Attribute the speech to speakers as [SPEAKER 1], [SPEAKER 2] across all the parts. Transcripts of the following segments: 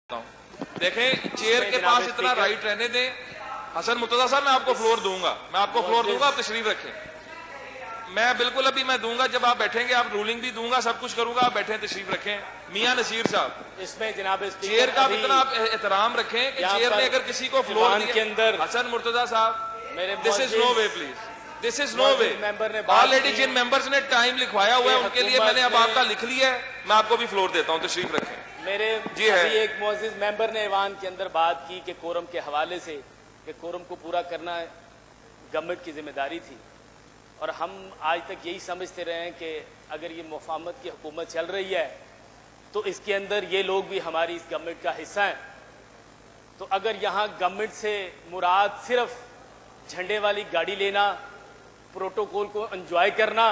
[SPEAKER 1] देखें, चेयर के पास इतना राइट रहने दें। हसन मुर्तजा साहब, मैं आपको फ्लोर दूंगा, आप तशरीफ रखें। मैं बिल्कुल अभी मैं दूंगा, जब आप बैठेंगे आप रूलिंग भी दूंगा, सब कुछ करूंगा, आप बैठे तशरीफ रखें। मियां नसीर साहब,
[SPEAKER 2] इसमें जनाब
[SPEAKER 1] चेयर का इतना आप एहतराम रखें कि चेयर ने अगर किसी को फ्लोर
[SPEAKER 2] के अंदर
[SPEAKER 1] हसन मुर्तजा साहब, this is no way, please, this is no way.
[SPEAKER 2] Member ने
[SPEAKER 1] ऑलरेडी जिन मेंबर्स ने टाइम लिखवाया हुआ है उनके लिए मैंने अब आपका लिख लिया है, मैं आपको भी फ्लोर देता हूं, तशरीफ रखें।
[SPEAKER 2] मेरे
[SPEAKER 1] जी है।
[SPEAKER 2] अभी एक मुअज़्ज़िज़ मेंबर ने ऐवान के अंदर बात की कि कोरम के हवाले से कि कोरम को पूरा करना गवर्नमेंट की जिम्मेदारी थी, और हम आज तक यही समझते रहे हैं कि अगर ये मुफाहमत की हुकूमत चल रही है तो इसके अंदर ये लोग भी हमारी इस गवर्नमेंट का हिस्सा हैं। तो अगर यहाँ गवर्नमेंट से मुराद सिर्फ झंडे वाली गाड़ी लेना, प्रोटोकॉल को एंजॉय करना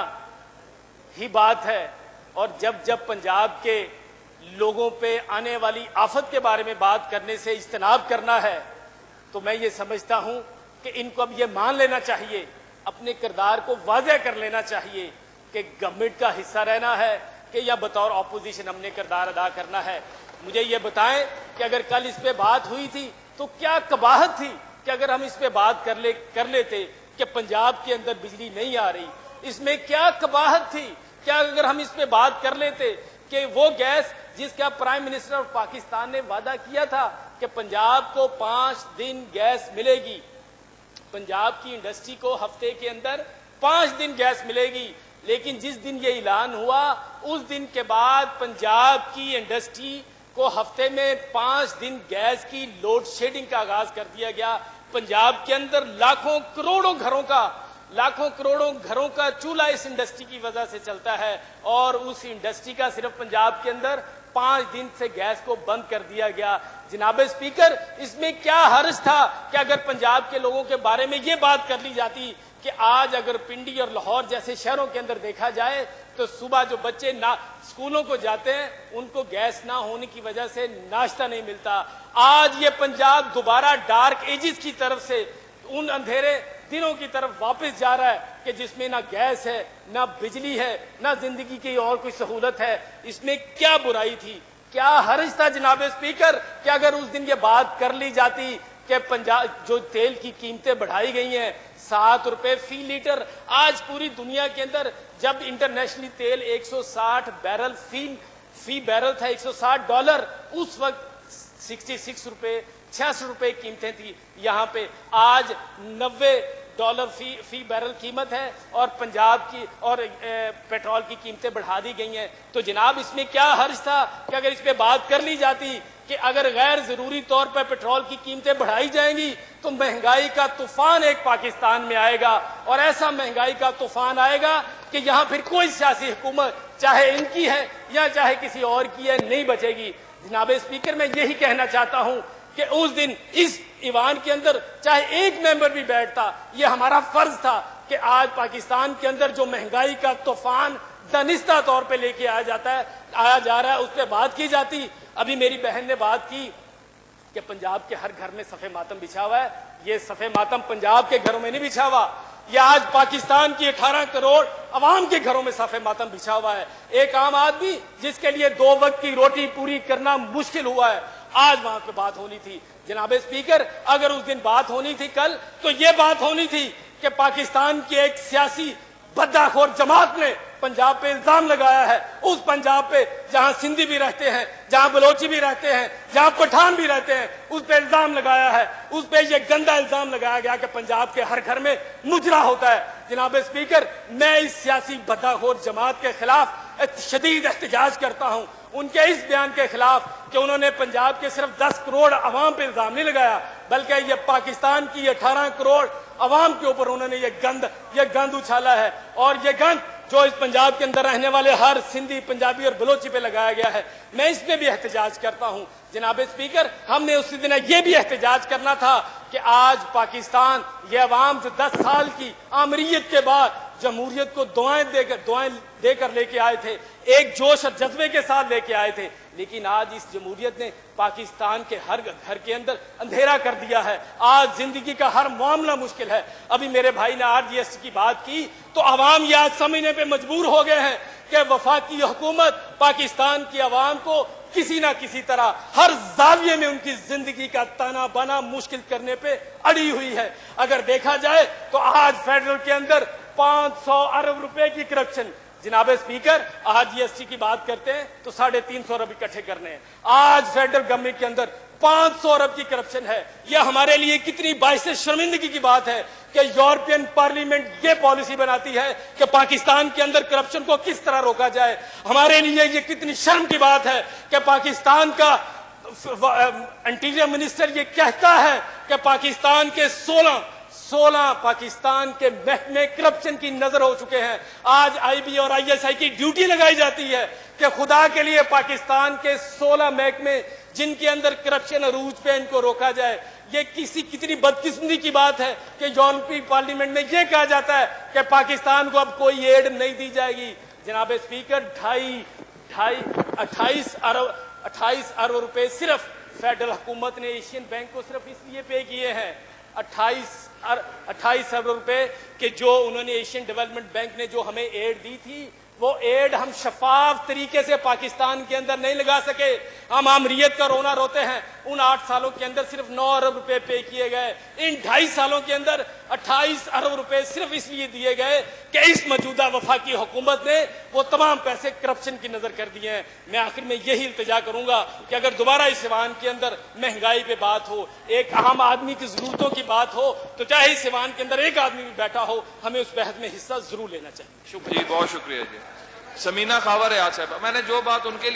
[SPEAKER 2] ही बात है, और जब पंजाब के लोगों पे आने वाली आफत के बारे में बात करने से इज्तनाब करना है, तो मैं ये समझता हूं कि इनको अब ये मान लेना चाहिए, अपने किरदार को वाज़ेह कर लेना चाहिए कि गवर्नमेंट का हिस्सा रहना है कि या बतौर ऑपोजिशन हमने किरदार अदा करना है। मुझे ये बताएं कि अगर कल इस पे बात हुई थी तो क्या कबाहत थी कि अगर हम इस पे बात कर लेते कि पंजाब के अंदर बिजली नहीं आ रही, इसमें क्या कबाहत थी? क्या अगर हम इस पे बात कर लेते कि वो गैस जिसका प्राइम मिनिस्टर ऑफ पाकिस्तान ने वादा किया था कि पंजाब को 5 दिन गैस मिलेगी, पंजाब की इंडस्ट्री को हफ्ते के अंदर 5 दिन गैस मिलेगी, लेकिन जिस दिन ये ऐलान हुआ उस दिन के बाद पंजाब की इंडस्ट्री को हफ्ते में 5 दिन गैस की लोड शेडिंग का आगाज कर दिया गया। पंजाब के अंदर लाखों करोड़ों घरों का चूल्हा इस इंडस्ट्री की वजह से चलता है, और उस इंडस्ट्री का सिर्फ पंजाब के अंदर 5 दिन से गैस को बंद कर दिया गया। जनाब स्पीकर, इसमें क्या हर्ज था कि अगर पंजाब के लोगों के बारे में ये बात कर ली जाती कि आज अगर पिंडी और लाहौर जैसे शहरों के अंदर देखा जाए तो सुबह जो बच्चे स्कूलों को जाते हैं उनको गैस ना होने की वजह से नाश्ता नहीं मिलता। आज ये पंजाब दोबारा डार्क एजिस की तरफ से उन अंधेरे दिनों की तरफ वापस जा रहा है कि जिसमें ना गैस है, ना बिजली है, ना जिंदगी की और कोई सहूलत है। इसमें क्या बुराई थी, क्या हर्ज था जनाब स्पीकर कि अगर उस दिन ये बात कर ली जाती कि पंजाब जो तेल की कीमतें बढ़ाई गई हैं 7 रुपए फी लीटर। आज पूरी दुनिया के अंदर जब इंटरनेशनली तेल 160 बैरल फी बैरल था, $160, उस वक्त 66 रुपए 66 रुपए कीमतें थी। यहाँ पे आज $90 फी बैरल कीमत है, और पंजाब की और पेट्रोल की कीमतें बढ़ा दी गई हैं। तो जनाब इसमें क्या हर्ज था कि अगर इस पे बात कर ली जाती कि अगर गैर जरूरी तौर पर पेट्रोल की कीमतें बढ़ाई जाएंगी तो महंगाई का तूफान एक पाकिस्तान में आएगा, और ऐसा महंगाई का तूफान आएगा कि यहाँ फिर कोई सियासी हुकूमत चाहे इनकी है या चाहे किसी और की है नहीं बचेगी। जनाब स्पीकर, मैं यही कहना चाहता हूं कि उस दिन इस ईवान के अंदर चाहे एक मेंबर भी बैठता, ये हमारा फर्ज था कि आज पाकिस्तान के अंदर जो महंगाई का तूफान दानिस्ता तौर पे लेके आया जा रहा है उस पर बात की जाती। अभी मेरी बहन ने बात की कि पंजाब के हर घर में सफ़े मातम बिछा हुआ है। ये सफ़े मातम पंजाब के घरों में नहीं बिछा हुआ, यह आज पाकिस्तान की 18 करोड़ अवाम के घरों में सफ़े मातम बिछा हुआ है। एक आम आदमी जिसके लिए 2 वक्त की रोटी पूरी करना मुश्किल हुआ है, आज वहां पे बात होनी थी। जनाब स्पीकर, अगर उस दिन बात होनी थी कल, तो ये बात होनी थी कि पाकिस्तान की एक सियासी बद्दाखोर जमात ने पंजाब पे इल्जाम लगाया है, उस पंजाब पे जहां सिंधी भी रहते हैं, जहां बलोची भी रहते हैं, जहां पठान भी रहते हैं, उस पे इल्जाम लगाया है। उस पे ये गंदा इल्जाम लगाया गया कि पंजाब के हर घर में मुजरा होता है। जनाब स्पीकर, मैं इस सियासी बद्दाखोर जमात के खिलाफ शदीद एहतजाज करता हूं, उनके इस बयान के खिलाफ कि उन्होंने पंजाब के सिर्फ 10 करोड़ अवाम पे इल्जाम नहीं लगाया, बल्कि ये पाकिस्तान की 18 करोड़ अवाम के ऊपर उन्होंने ये गंद उछाला है। और ये गंद जो इस पंजाब के अंदर रहने वाले हर सिंधी, पंजाबी और बलोची पे लगाया गया है, मैं इस पे भी एहतजाज करता हूं। जनाब स्पीकर, हमने उसी दिन ये भी एहतजाज करना था कि आज पाकिस्तान, ये अवाम जो 10 साल की आमरीयत के बाद जमहूरियत को दुआएं देकर लेके आए थे, एक जोश और जज्बे के साथ लेके आए थे, लेकिन आज इस जमहूरियत ने पाकिस्तान के हर घर के अंदर अंधेरा कर दिया है। आज जिंदगी का हर मामला मुश्किल है। अभी मेरे भाई ने RGST की बात की तो अवाम ये आज समझने पे मजबूर हो गए हैं कि वफाकी हुकूमत पाकिस्तान की अवाम को کسی نہ کسی طرح ہر زاویے میں ان کی زندگی کا تانا بانا مشکل کرنے پہ اڑی ہوئی ہے. اگر دیکھا جائے تو آج فیڈرل کے اندر 500 ارب روپے کی کرپشن. جناب اسپیکر, آج جی ایس ٹی کی بات کرتے ہیں تو 350 ارب اکٹھے کرنے ہیں. آج فیڈرل گورنمنٹ کے اندر 500 ارب کی کرپشن ہے. یہ ہمارے لیے کتنی باعث شرمندگی کی بات ہے کہ یورپین پارلیمنٹ یہ پالیسی بناتی ہے کہ پاکستان کے اندر کرپشن کو کس طرح روکا جائے. ہمارے لیے یہ کتنی شرم کی بات ہے کہ پاکستان کا انٹیریئر منسٹر یہ کہتا ہے کہ پاکستان کے 16 پاکستان کے محکمے کرپشن کی نظر ہو چکے ہیں. آج آئی بی اور آئی ایس آئی کی ڈیوٹی لگائی جاتی ہے کہ خدا کے لیے پاکستان کے 16 محکمے جن کے اندر کرپشن عروج پہ ان کو روکا جائے. یہ کتنی بدقسمتی کی بات ہے کہ یورپی پارلیمنٹ میں یہ کہا جاتا ہے کہ پاکستان کو اب کوئی ایڈ نہیں دی جائے گی. جناب اسپیکر, 28 ارب روپے صرف فیڈرل حکومت نے ایشین بینک کو صرف اس لیے پے کیے ہیں. 28 ارب روپے کہ جو انہوں نے ایشین ڈیولپمنٹ بینک نے جو ہمیں ایڈ دی تھی, وہ ایڈ ہم شفاف طریقے سے پاکستان کے اندر نہیں لگا سکے. ہم آمریت کا رونا روتے ہیں. ان 8 سالوں کے اندر صرف 9 ارب روپے پے کیے گئے. ان 2.5 سالوں کے اندر 28 ارب روپے صرف اس لیے دیے گئے کہ اس موجودہ وفاقی حکومت نے وہ تمام پیسے کرپشن کی نظر کر دیے ہیں. میں آخر میں یہی التجا کروں گا کہ اگر دوبارہ اس ایوان کے اندر مہنگائی پہ بات ہو, ایک عام آدمی کی ضرورتوں کی بات ہو, تو چاہے اس ایوان کے اندر ایک آدمی بھی بیٹھا ہو, ہمیں اس بحث میں حصہ ضرور لینا چاہیے.
[SPEAKER 1] جی بہت شکریہ. جی سمینہ خاور ریاض صاحبہ, میں نے جو بات ان کے لیے